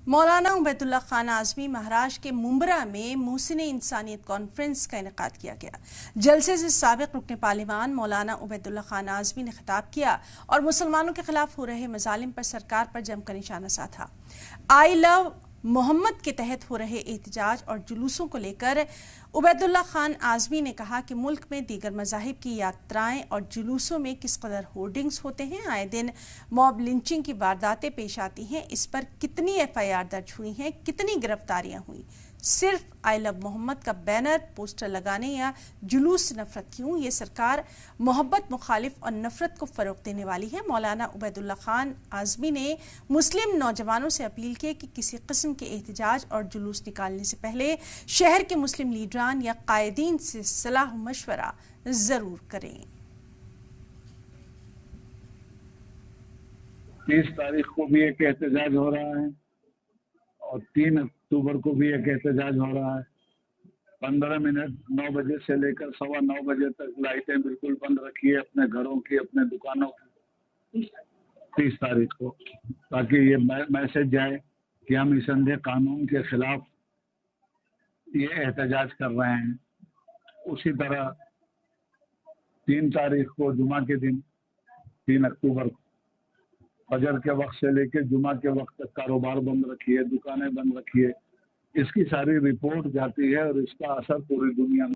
मौलाना उबैदुल्ला खान आज़मी महाराष्ट्र के मुंब्रा में मुहसिन इंसानियत कॉन्फ्रेंस का इनेकाद किया गया। जलसे से साबिक रुकन पार्लिमान मौलाना उबैदुल्ला खान आज़मी ने खिताब किया और मुसलमानों के खिलाफ हो रहे मजालिम पर सरकार पर जमकर निशाना साधा। आई लव मोहम्मद के तहत हो रहे एहतजाज और जुलूसों को लेकर उबैदुल्ला खान आज़मी ने कहा कि मुल्क में दीगर मज़ाहिब की यात्राएं और जुलूसों में किस कदर होर्डिंग्स होते हैं, आए दिन मॉब लिंचिंग की वारदातें पेश आती हैं, इस पर कितनी FIR दर्ज हुई हैं, कितनी गिरफ्तारियां हुई। सिर्फ आई लव मोहम्मद का बैनर पोस्टर लगाने या जुलूस से नफरत क्यों? ये सरकार मोहब्बत मुखालिफ और नफरत को फरोग देने वाली है। मौलाना उबैदुल्ला खान आज़मी ने मुस्लिम नौजवानों से अपील की कि किसी किस्म के एहतजाज और जुलूस निकालने से पहले शहर के मुस्लिम लीडरान या कायदीन से सलाह मशवरा जरूर करें। 30 तारीख को भी एक एहतजाज हो रहा है और 3 अक्टूबर को भी एक एहतजाज हो रहा है। 15 मिनट 9 बजे से लेकर 9:15 बजे तक लाइटें बिल्कुल बंद रखिए अपने घरों की, अपने दुकानों की 30 तारीख को, ताकि ये मैसेज जाए कि हम इस अंधे कानून के खिलाफ ये एहतजाज कर रहे हैं। उसी तरह 3 तारीख को जुमा के दिन 3 अक्टूबर को फजर के वक्त से लेकर जुमा के वक्त तक कारोबार बंद रखिए, दुकानें बंद रखिए। इसकी सारी रिपोर्ट जाती है और इसका असर पूरी दुनिया में